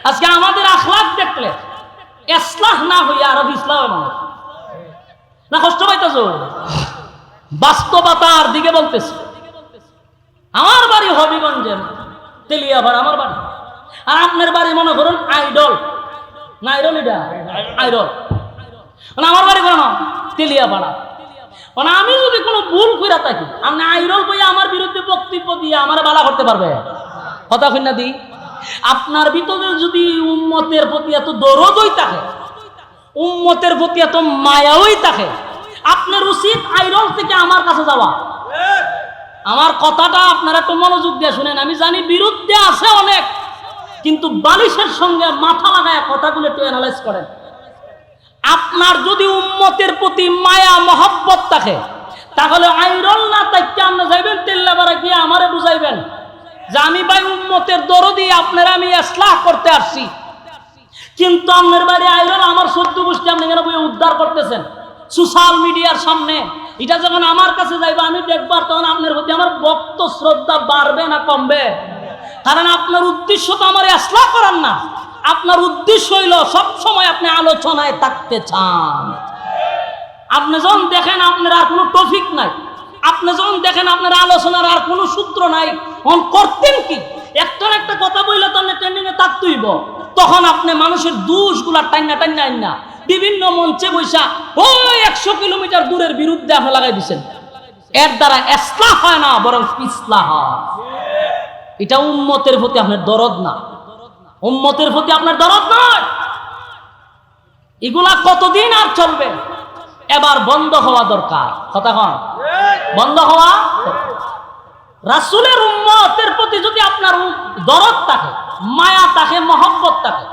[SPEAKER 1] আজকে আমাদের আখলাক দেখলে ইসলাহ না হইয়া আরো ইসলাম মানুষ না কষ্ট পাইতেছ। বাস্তবতার দিকে বলতেছি। আমার বাড়ি হবিগঞ্জের তেলিয়াভাড়া আমার বাড়ি, আর আপনার বাড়ি মনে করুন আইডল না, আইডল এটা আইডল। আমার বাড়ি কেন তেলিয়াভাড়া। মানে আমি যদি কোনো ভুল করে থাকি, আপনি আইরল বইয়া আমার বিরুদ্ধে বক্তব্য দিয়ে আমার বালা করতে পারবে? কথা কইনা দি। আপনার ভিতরে যদি উম্মতের প্রতি এত দরদই থাকে, উম্মতের প্রতি এত মায়াই থাকে, আপনার উচিত আইরল থেকে আমার কাছে যাওয়া। আমার কথাটা আপনারা একটু মনোযোগ দিয়ে শুনেন। আমি জানি বিরুদ্ধে আছে অনেক, কিন্তু বালিশের সঙ্গে মাথা লাগায় কথাগুলো একটু অ্যানালাইজ করেন। আপনার যদি উম্মতের প্রতি মায়া মহব্বত থাকে, তাহলে আইরল না তাইকে আপনি যাইবেন তেল্লাবাড়া গিয়ে আমারে বুঝাইবেন যে আমি ভাই উম্মতের দরদি, আপনারা আমি ইসলাহ করতে আসছি। কিন্তু আপনার বাড়ি আইরল, আমার 14 গোষ্ঠী আপনি কেন বই উদ্ধার করতেছেন সোশ্যাল মিডিয়ার সামনে। এটা যখন আমার কাছে যাইবে আমি দেখবার, তখন আপনার প্রতি আমার ভক্ত শ্রদ্ধা বাড়বে না কমবে? কারণ আপনার উদ্দেশ্য তো আমার ইসলাহ করার না। আপনার উদ্দেশ্য হইল সব সময় আপনি আলোচনায় থাকতে চান। আপনি যখন দেখেন আপনার আর কোনো টপিক নাই, আপনি যখন দেখেন আপনার আলোচনার আর কোনো সূত্র নাই, তখন করতেন কি? একটা কথা বললে তো আপনি ট্রেন্ডিং এ থাকতেইব। তখন আপনি মানুষের দোষগুলা টাইনা না বিভিন্ন মঞ্চে বৈশা ওই 100 কিলোমিটার দূরের বিরুদ্ধে আপনি লাগাই দিচ্ছেন। এর দ্বারা ইসলাহ হয় না, বরং ইসলাহ হয়। এটা উম্মতের প্রতি আপনার দরদ না, উম্মতের প্রতি আপনার দরদ নয়। এগুলা কতদিন আর চলবে? এবার বন্ধ হওয়া দরকার। কথা কন, বন্ধ হওয়া। রাসূলের উম্মতের প্রতি যদি আপনার দরদ থাকে, মায়া থাকে, মহব্বত থাকে,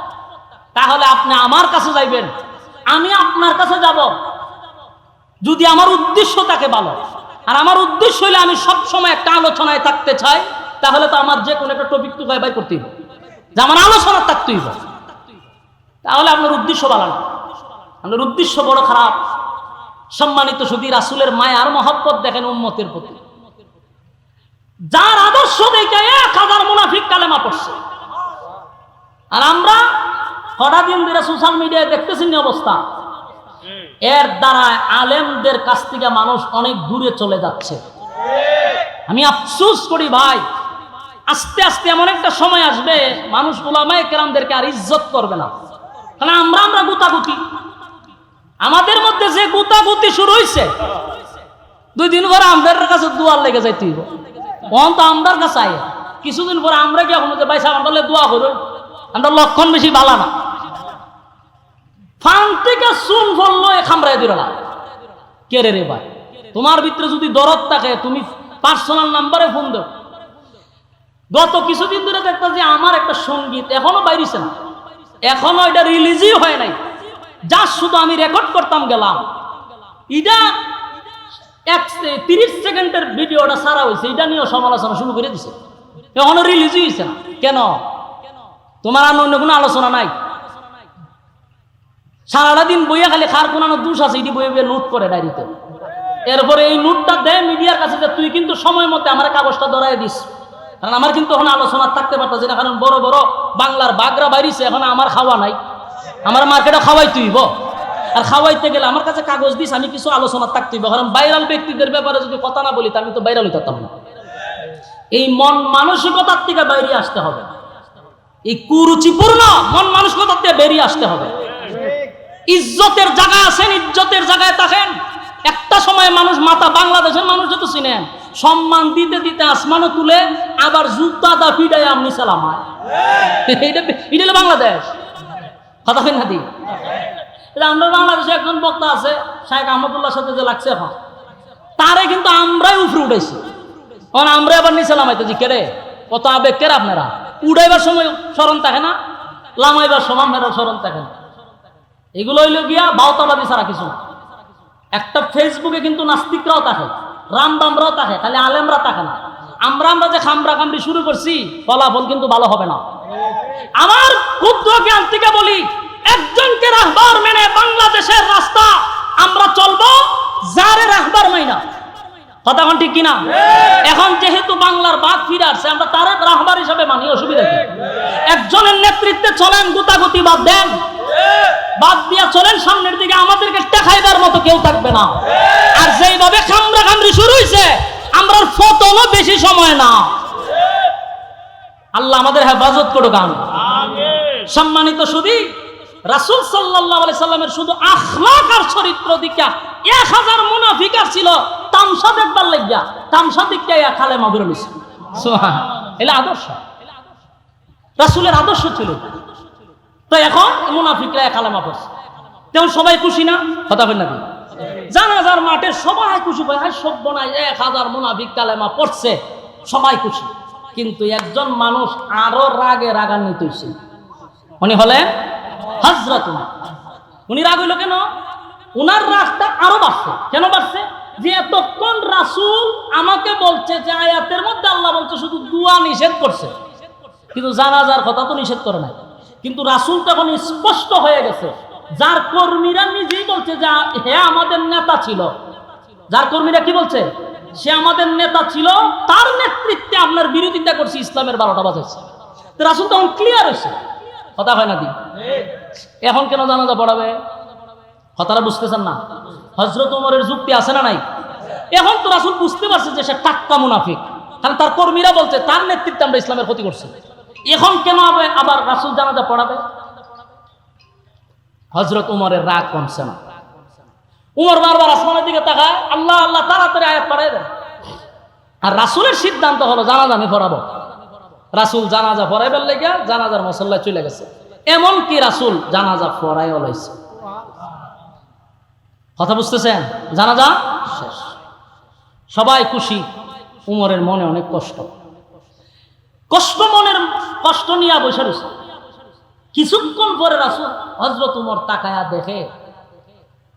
[SPEAKER 1] তাহলে আপনি আমার কাছে যাইবেন, আমি আপনার কাছে যাব। যদি আমার উদ্দেশ্য থাকে ভালো, আর আমার উদ্দেশ্য হইলে আমি সব সময় একটা আলোচনায় থাকতে চাই, তাহলে তো আমার যে কোনো একটা টপিক টুকাই বাই করতেই হবে, যে আমার আলোচনা থাকতেই হবে। তাহলে আপনার উদ্দেশ্য ভালো না, আপনার উদ্দেশ্য বড় খারাপ। সম্মানিত শুধু রাসূলের মায়া আর মহব্বত দেখেন উম্মতের প্রতি, যার আদর্শ দেখে 1000 মুনাফিক কালেমা পড়ছে। আর আমরা কটা দিন ধরে সোশ্যাল মিডিয়ায় দেখতেছি অবস্থা। এর দ্বারা আলেমদের কাছ থেকে মানুষ অনেক দূরে চলে যাচ্ছে। আমি আফসোস করি ভাই, আস্তে আস্তে এমন একটা সময় আসবে মানুষ উলামায়ে কেরামদেরকে আর ইজ্জত করবে না। কারণ আমরা গুতাগুতি, আমাদের মধ্যে যে গুতাগুতি শুরু হয়েছে, 2 দিন পরে আমাদের কাছে দুয়ার লেগে যাইতে হইব। তো আমাদের কাছে আয় কিছুদিন পরে আমরা কি এখন যে ভাই সাহেব আমরা দোয়া করুন, আমরা লক্ষণ বেশি ভালো না, ফান থেকে চুন ফললো এ খামড়ায় দিলাম। কে রে ভাই, তোমার ভিতরে যদি দরদ থাকে তুমি পার্সোনাল নাম্বারে ফোন দাও। গত কিছুদিন ধরে দেখতে যে আমার একটা সঙ্গীত এখনো বাইরেছে না, এখনো এটা রিলিজই হয় নাই, যা শুধু আমি রেকর্ড করতাম গেলাম, এটা 30 সেকেন্ডের ভিডিওটা সারা হয়েছে, এটা নিয়ে সমালোচনা শুরু করে দিছে, এখনো রিলিজই হয়েছে না। কেন? তোমার আর অন্য কোনো আলোচনা নাই, সারাটা দিন বইয়া খালি খার কোন দোষ আছে এটি বইয়ে বইয়ে নোট করে ডায়েরিতে। এরপরে এই নোটটা দেয় মিডিয়ার কাছে যে তুই কিন্তু সময় মতো আমার কাগজটা ধরাই দিস, কারণ আমার কিন্তু এখন আলোচনা থাকতে পারতেছে না, কারণ বড় বড় বাংলার বাগরা বাইরিছে, এখন আমার খাওয়া নাই, আমার মার্কেটে খাওয়াই তুইব, আর খাওয়াইতে গেলে আমার কাছে কাগজ দিস, আমি কিছু আলোচনা থাকতেইব, কারণ ভাইরাল ব্যক্তিদের ব্যাপারে যদি কথা না বলি তা আমি তো ভাইরাল হইতাম না। এই মন মানসিকতার থেকে বাইরে আসতে হবে, এই কুরুচিপূর্ণ মন মানসিকতার থেকে বেরিয়ে আসতে হবে। ইজ্জতের জায়গায় আছেন, ইজ্জতের জায়গায় থাকেন। একটা সময় মানুষ মাথা, বাংলাদেশের মানুষ যত চিনেন, সম্মান দিতে দিতে আসমানও তুলে আবার জুতা দা পিডাই আমনি সালামায়, এটা বাংলাদেশ। কথা কেন হাতি? আমরা বাংলাদেশে একজন বক্তা আছে শাহেখ আহমদুল্লাহর সাথে যে লাগছে এখন, তারে কিন্তু আমরাই উফরে উঠাইছি, কারণ আমরা আবার নিচে লামাইতেছি। কেরে কত আবেগ, কেরে আপনারা উড়াইবার সময় স্মরণ থাকে না, লামাইবার সময় আপনারা স্মরণ থাকে না। এগুলো হইল গিয়া বাউতাবাদী ছাড়া কিছু না। একটা ফেসবুকে কিন্তু নাস্তিকরাও থাকে, রামবামরাও থাকে, খালি আলেমরা থাকে না। আমরা যে খামরা খামরি শুরু করছি, ফলাফল কিন্তু ভালো হবে না। আমার ক্ষুদ্র জ্ঞান থেকে বলি, একজনকে রাহবার মেনে বাংলাদেশের রাস্তা আমরা চলবো, যারে রাহবার মাইনা। কথা কোন ঠিক কিনা? এখন যেহেতু বাংলার বাদ ফিরে আসছে, আমরা তার রাহবার হিসাবে মানি, অসুবিধা কি? একজনের নেতৃত্বে চলেন, গুতাগুতি বাদ দেন, বাদ দিয়া চলেন সামনের দিকে, আমাদেরকে টেকাইবার মতো কেউ থাকবে না। আর যেইভাবে খামরা খামরি শুরু হয়েছে, আমরা ফতনও বেশি সময় না। আল্লাহ আমাদের হেফাজত করুক। সম্মানিত সুধী, রাসূল সাল্লাল্লাহু আলাইহি সাল্লামের শুধু আখলাক আর চরিত্র দিকা 1000 মুনাফিক ছিল তামসা দেখবার লাগিয়া, তামসা দিকা কালেমা বের হইছে। সুবহানাল্লাহ, এটা আদর্শ, রাসূলের আদর্শ ছিল। তো এখন মুনাফিকরা কালেমা পড়ছে, তেমন সবাই খুশি না? কথা বলেন না? জানাজার মাঠে সবাই খুশি, ভাই সব বনায় 1000 মুনাফিক কালেমা পড়ছে, সবাই খুশি। কিন্তু একজন মানুষ আরো রাগে রাগান্বিত হইছে, উনি হলেন হযরত উমর। উনি রাগ হইল কেন? উনার রাগটা আরো বাড়ছে। কেন বাড়ছে? যে এতক্ষণ রাসূল আমাকে বলছে যে আয়াতের মধ্যে আল্লাহ বলছে শুধু দোয়া নিষেধ করছে, কিন্তু জানাজার কথা তো নিষেধ করে নাই। কিন্তু রাসূল তখন স্পষ্ট হয়ে গেছে, যার কর্মীরা নিজেই বলছে যে হে আমাদের নেতা ছিল, যার কর্মীরা কি বলছে, সে আমাদের নেতা ছিল, তার নেতৃত্বে আপনার বিরোধিতা করছে, ইসলামের 12টা বাজাইছে। তো রাসূল তখন ক্লিয়ার হয়েছে। কথা হয় না দি? এখন কেন জানাজা পড়াবে? কথাটা বুঝতেছেন না? হযরত ওমরের যুক্তি আছে না নাই? এখন তো রাসূল বুঝতে পারছে যে সে টাক্কা মুনাফিক, কারণ তার কর্মীরা বলছে তার নেতৃত্বে আমরা ইসলামের ক্ষতি করছি। এখন কেন আবার রাসূল জানাজা পড়াবে? হযরত ওমরের রাগ কমছে না। উমর বারবার আসমানের দিকে তাকায়, আল্লাহ আল্লাহ, তাড়াতাড়ি আয়াত পড়ায় দেন। আর রাসূলের সিদ্ধান্ত হলো জানাজা আমি পড়াবো। রাসূল জানাজা পড়াইবার লাগা জানাজার মুসল্লায় চলে গেছে। এমন কি রাসূল জানাজা পড়াইও লাইছে। কথা বুঝতেছেন? জানাজা শেষ, সবাই খুশি, উমরের মনে অনেক কষ্ট, মনের কষ্ট নিয়ে বসে রয়েছে। কিছুক্ষণ পরে রাসূল হযরত উমর তাকায়া দেখে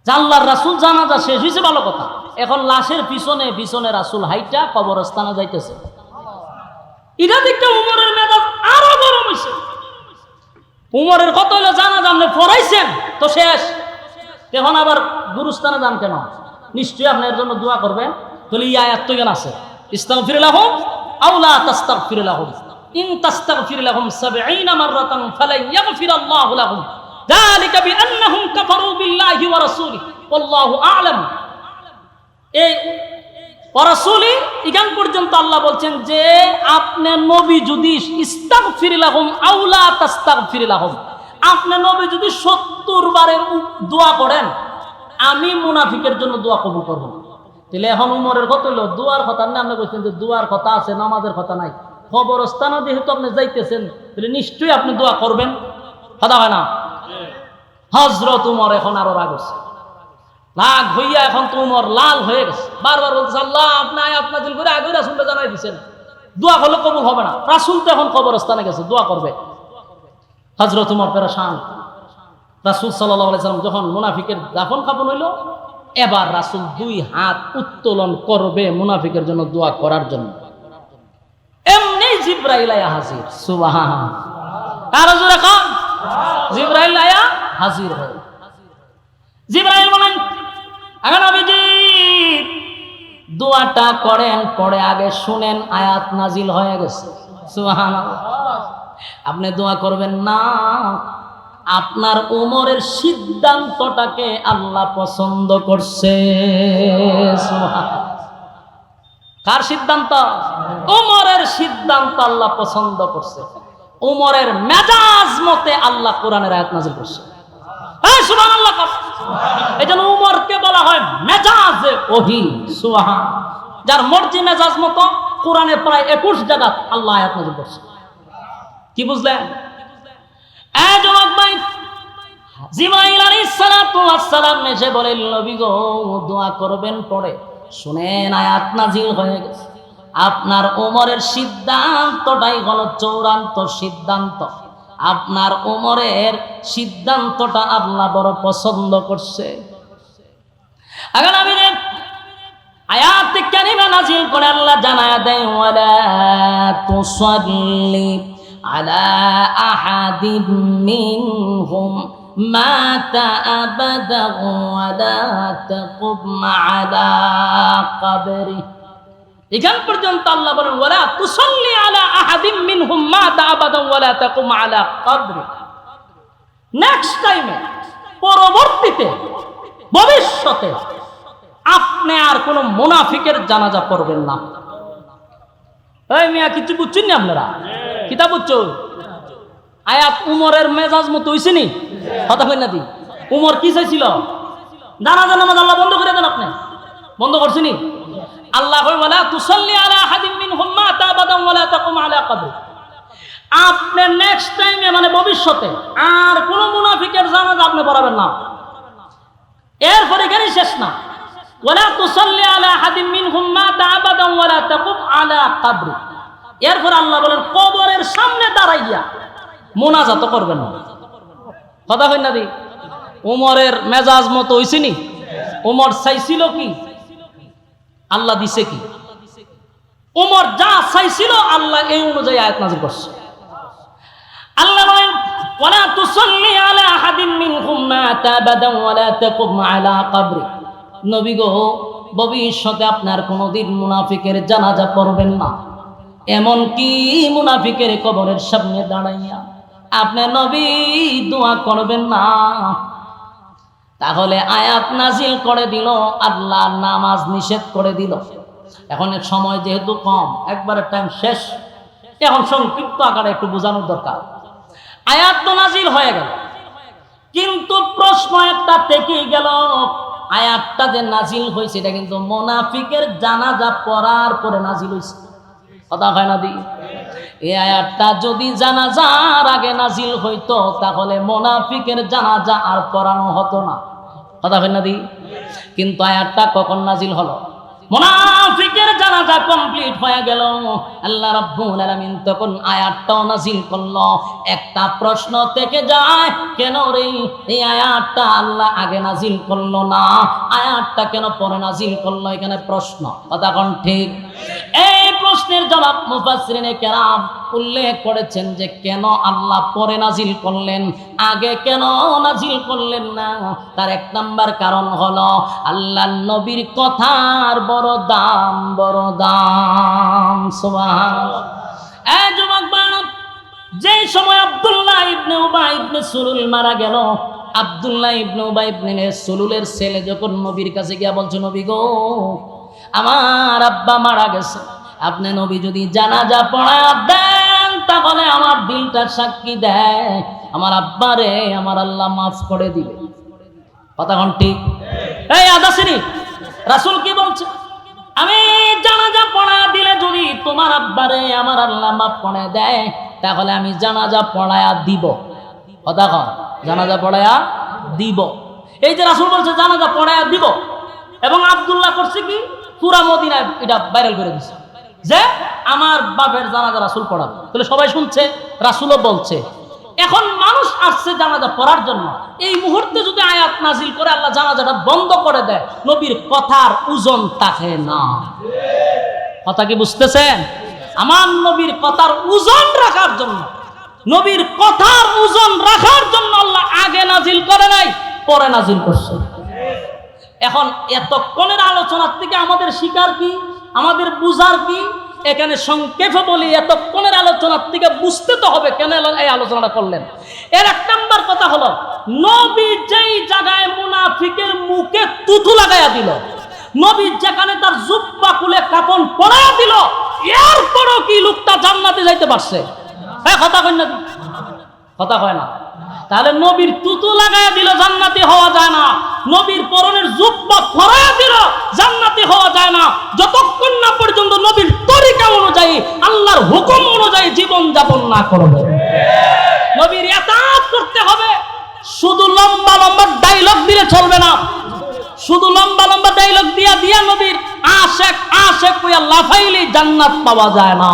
[SPEAKER 1] আল্লাহর রাসূল জানাজা শেষ হয়েছে, ভালো কথা। এখন লাশের পিছনে পিছনে রাসূল হাইটা কবরস্থানে যাইতেছে। এটা দেখতে উমরের মেজাজ আরো গরম হয়েছে। উমরের কত হলো জানাজা আপনি পড়াইছেন তো শেষ, এখন আবার গুরুস্থানে যান কেন? নিশ্চয়ই আপনার জন্য দোয়া করবেন। তাহলে এই আয়াত তো কেন আছে, ইস্তাগফির লাহুম আও লা তাস্তাগফির লাহুম ইন তাস্তাগফির লাহুম 70 মাররাতান ফালান ইয়াগফিরাল্লাহু লাহুম যালিকা বিআন্নাহুম কাফারু বিল্লাহি ওয়া রাসূলিহি ওয়াল্লাহু আ'লাম। এই রাসূলি এখান পর্যন্ত আল্লাহ বলছেন যে আপনি নবী যদি ইস্তাগফির লাহুম আও লা তাস্তাগফির লাহুম, আপনি নবী যদি 70 বারের দোয়া করেন, আমি মুনাফিকের জন্য দোয়া কবুল করব না। তাহলে এখন উমরের কত হলো? দোয়ার কথা না, আপনি বলছেন যে দোয়ার কথা আছে, নামাজের কথা নাই। কবরস্থানে যেহেতু আপনি যাইতেছেন তাহলে নিশ্চয়ই আপনি দোয়া করবেন, কথা হয় না? হযরত উমর এখন আরো রাগ হচ্ছে, রাগ হইয়া এখন তো উমর লাল হয়ে গেছে, বারবার বলতেছে আল্লাহ আপনি আয়াত নাযিল করে আগে রাসূলকে জানাই দিয়েছেন, দোয়া করলে কবুল হবে না। রাসূল তো এখন কবরস্থানে গেছে, দোয়া করবে। হযরত উমর পেরেশান। রাসূল সাল্লাল্লাহু আলাইহি সাল্লাম যখন মুনাফিকের দাফন কাফন হইল, এবার রাসূল 2 হাত উত্তোলন করবে মুনাফিকের জন্য দোয়া করার জন্য, এমনি জিবরাইল আয়া হাজির। সুবহানাল্লাহ, আর জোরে কোন জিবরাইল আয়া হাজির হয়। জিবরাইল বলেন আগে নবীজি দোয়াটা করেন, পরে আগে শুনেন আয়াত নাজিল হয়ে গেছে। সুবহানাল্লাহ, আপনি দোয়া করবেন না, আপনার উমরের সিদ্ধান্তটাকে আল্লাহ পছন্দ করছে। সুবহানাল্লাহ, কার সিদ্ধান্ত? উমরের সিদ্ধান্ত আল্লাহ পছন্দ করছে। উমরের মেজাজ মতে আল্লাহ কোরআনের আয়াত নাযিল করছে। সুবহানাল্লাহ, এজন্য উমরকে বলা হয় মেজাজে ওহী। সুবহানাল্লাহ, যার মর্জি মেজাজ মতো কোরআনে প্রায় 21 জায়গা আল্লাহ আয়াত নাযিল করছে। কি বুঝলেন? এই যুবক ভাই, জিবরাইল আলাইহিস সালাতু ওয়াস সালাম এসে বলেন নবী গো দোয়া করবেন, পড়ে শুনেন আয়াত নাযিল হয়ে গেছে। আপনার ওমরের সিদ্ধান্তটাই হলো চূড়ান্ত সিদ্ধান্ত। আপনার ওমরের সিদ্ধান্তটা আল্লাহ বড় পছন্দ করছে। আগে নবী আয়াত কারিমা নাযিল করে আল্লাহ জানায়া দেয় ওয়ালা তুসাল্লি আলা আহাদিম মিনহুম মাতা আবাদা ওয়ালা তাকুম আলা কবরি। এখান পর্যন্ত আল্লাহ বলেন ওয়ালা তুসাল্লি আলা আহাদিম মিনহুম মাতা আবাদা ওয়ালা তাকুম আলা কবরি। নেক্সট টাইমে, পরবর্তীতে, ভবিষ্যতে আপনি আর কোন মুনাফিকের জানাজা পড়বেন না। এই মিয়া কিছু বুঝছেন না আপনারা? কিতাব বুঝছো? আয়াত উমরের মেজাজ মতো হইছে নি? কথা কই না দি? উমর কি চাইছিল? জানাজা নামাজ আল্লাহ বন্ধ করে দেন। আপনি বন্ধ করছেন? আল্লাহ কই ওয়ালা তুসাল্লি আলা আহাদিম মিনহুম মাতা আবাদা ওয়ালা তাকুম আলা কবরি। আপনি নেক্সট টাইমে মানে ভবিষ্যতে আর কোন মুনাফিকের জানাজা আপনি পড়াবেন না। এরপরে এখানে শেষ না, ওয়ালা তুসাল্লি আলা আহাদিম মিনহুম মাতা আবাদা ওয়ালা তাকুম আলা কবরি। এরপর আল্লাহ বলেন কবরের সামনে দাঁড়াইয়া মুনাজাত করবেন না। কথা কই না দি? উমরের মেজাজ মতো হইছে নি? উমর চাইছিল কি? আল্লাহ দিছে কি? উমর যা চাইছিল আল্লাহ এই অনুযায়ী আয়াত নাযিল করছে। আল্লাহ বলেন ওয়ালা তুসাল্লি আলা আহাদিম মিনহুম মাতা আবাদা ওয়ালা তাকুম আলা কবরি। নবী গো ভবিষ্যতে আপনার কোনদিন মুনাফিকের জানাজা পড়বেন না, এমন কি মুনাফিকের কবরের সামনে দাঁড়াইয়া আপনি নবী দোয়া করবেন না। তাহলে আয়াত নাজিল করে দিল, আল্লাহ নামাজ নিষেধ করে দিল। এখন সময় যেহেতু কম, একবারে টাইম শেষ, এখন সংক্ষিপ্ত আকারে একটু বোঝানোর দরকার। আয়াত তো নাজিল হয়ে গেল, কিন্তু প্রশ্ন একটা থেকেই গেল, আয়াতটা যে নাজিল হয়েছে এটা কিন্তু মুনাফিকের জানাজা পড়ার পরে নাজিল হয়েছে। কথা হয় না দি? এই আয়াতটা যদি জানাজার আগে নাজিল হইতো তাহলে মুনাফিকের জানাজা আর পড়ানো হতো না। কথা হয় না দি? কিন্তু আয়াতটা কখন নাজিল হলো? মুনাফিকের জানাজা কমপ্লিট হয়ে গেল, আল্লাহ রাব্বুল আলামিন তখন আয়াতটাও নাজিল করলো। একটা প্রশ্ন থেকে যায়, কেন রে এই আয়াতটা আল্লাহ আগে নাজিল করলো না, আয়াতটা কেন পরে নাজিল করলো? এখানে প্রশ্ন। কথা কোন ঠিক? এই প্রশ্নের জবাব মুফাসসিরিনে কেরাম উল্লেখ করেছেন যে কেন আল্লাহ পরে নাজিল করলেন, আগে কেন নাজিল করলেন না। তার এক নাম্বার কারণ হলো আল্লাহর নবীর কথার বড় দাম, বড় দাম। সুবহানাল্লাহ। এই যুবক বালক, যেই সময় আব্দুল্লাহ ইবনে উবাই ইবনে সুলুল মারা গেল, আব্দুল্লাহ ইবনে উবাই ইবনে সুলুলের ছেলে যখন নবীর কাছে গিয়া বলছে নবী গো আমার আব্বা মারা গেছে, আপনি নবী যদি জানাজা পড়ায়া দেন তাহলে আমার দিলটা সাক্ষী দেয় আমার আব্বারে আমার আল্লাহ মাফ করে দিবে। কথা কোন ঠিক? এই আদাসিনী রাসূল কি বলছে? আমি জানাজা পড়ায়া দিলে যদি তোমার আব্বারে আমার আল্লাহ মাফ করে দেয়, তাহলে আমি জানাজা পড়ায়া দিব। কথা কন, জানাজা পড়ায়া দিব। এই যে রাসূল বলছে জানাজা পড়ায়া দিব, এবং আব্দুল্লাহ করছে কি পুরা মদিনায় এটা ভাইরাল করে দিছে যে আমার বাপের জানাজা রাসূল পড়াবে। তাহলে সবাই শুনছে, রাসূলও বলছে। এখন মানুষ আসছে জানাজা পড়ার জন্য, এই মুহূর্তে যদি আয়াত নাজিল করে আল্লাহ জানাজাটা বন্ধ করে দেয়, নবীর কথার ওজন থাকে না। কথা কি বুঝতেছেন? আমার নবীর কথার ওজন রাখার জন্য, নবীর কথার ওজন রাখার জন্য আল্লাহ আগে নাজিল করে নাই, পরে নাজিল করছে। এখন এতক্ষণের আলোচনার থেকে আমাদের শিকার কি, আমাদের বুঝার কি? এখানে সংক্ষেপে বলি, এতক্ষণের আলোচনার থেকে বুঝতে তো হবে কেন এই আলোচনাটা করলেন। এর এক নাম্বার কথা হলো, নবী যেই জায়গায় মুনাফিকের মুখে তুতু লাগাইয়া দিল, নবী যেখানে তার জুব্বা খুলে কাপড় পরাইয়া দিল, এরপরও কি লোকটা জান্নাতে যাইতে পারছে? হ্যাঁ, কথা কয় না, কথা কয় না। তাহলে নবীর তুতু লাগাইয়া দিল, জান্নাতি হওয়া যায় না। নবীর পরনের জুব্বা পরাইয়া দিল, জান্নাতি হওয়া যায় না যতক্ষণ না পর্যন্ত নবীর তরিকা অনুযায়ী, আল্লাহর হুকুম অনুযায়ী জীবন যাপন না করবে। নবীর ইতাআত করতে হবে। শুধু লম্বা লম্বা ডায়লগ দিলে চলবে না। শুধু লম্বা লম্বা ডায়লগ দিয়া দিয়া নবীর আশেক আশেক কইয়া লাফাইলে জান্নাত পাওয়া যায় না।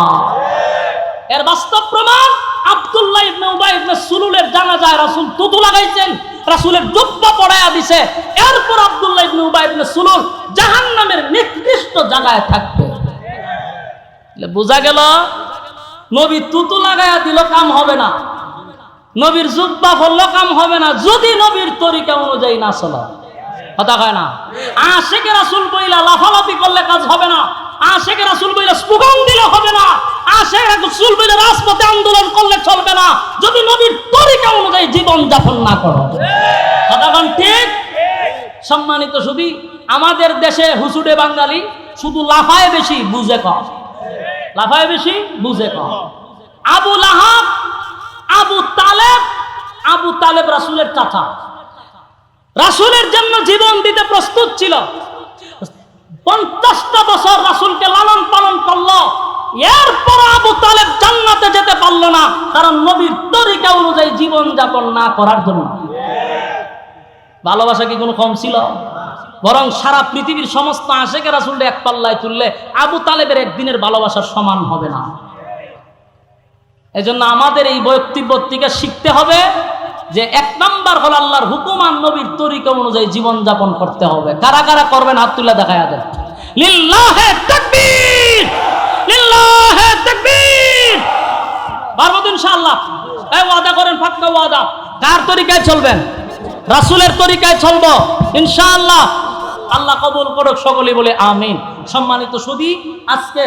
[SPEAKER 1] এর বাস্তব প্রমাণ আব্দুল্লাহ ইবনে উবাই ইবনে সুলুলের জানাজায় রাসূল তুতু লাগাইছেন, রাসূলের জুব্বা পরাইয়া দিছে। এরপর আব্দুল্লাহ ইবনে উবাই ইবনে সুলুল জাহান্নামের নিকৃষ্ট জায়গায় থাকবে। বোঝা গেল নবী তুতু লাগাইয়া দিল কাম হবে না, নবীর জুব্বা পরল কাম হবে না, যদি নবীর তরিকা অনুযায়ী না চলে। কথা কয় না। আশেকে রাসূল বইলা লাফালাফি করলে কাজ হবে না, আশেকে রাসূল বইলা স্লোগান দিলে হবে না, আশেকে রাসূল বইলা রাজপথে আন্দোলন করলে চলবে না, যদি নবীর তরিকা অনুযায়ী জীবন যাপন না করো। কথা কোন ঠিক? সম্মানিত শুধু আমাদের দেশে হুসুডে বাঙালি শুধু লাফায় বেশি, বুঝে কম। লাফায় বেশি, বুঝে কম। আবু লাহাব, আবু তালেব রাসূলের চাচা, রাসূলের জন্য জীবন দিতে প্রস্তুত ছিল। 50টা বছর রাসূলকে লালন পালন করলো, এরপর আবু তালেব জান্নাতে যেতে পারলো না, কারণ নবীর তরিকা অনুযায়ী জীবন যাপন না করার জন্য। ভালোবাসা কি কোনো কম ছিল? বরং সারা পৃথিবীর সমস্ত আশেকে রাসূলকে এক পাল্লায় তুললে আবু তালেবের একদিনের ভালোবাসার সমান হবে না। এজন্য আমাদের এই বক্তব্য থেকে শিখতে হবে যে এক নাম্বার হলো আল্লাহর হুকুম আর নবীর তরিকা অনুযায়ী জীবন যাপন করতে হবে। কারা কারা করবেন হাত তুলে দেখায়া দেন। লিল্লাহে তাকবীর, লিল্লাহে তাকবীর। পারবো তো ইনশাআল্লাহ? এই ওয়াদা করেন, পাক্কা ওয়াদা। কার তরিকায় চলবেন? রাসূলের তরিকায় চলবো ইনশাআল্লাহ। আল্লাহ কবুল করুক, সকলেই বলে আমিন। সম্মানিত সুধী, আজকে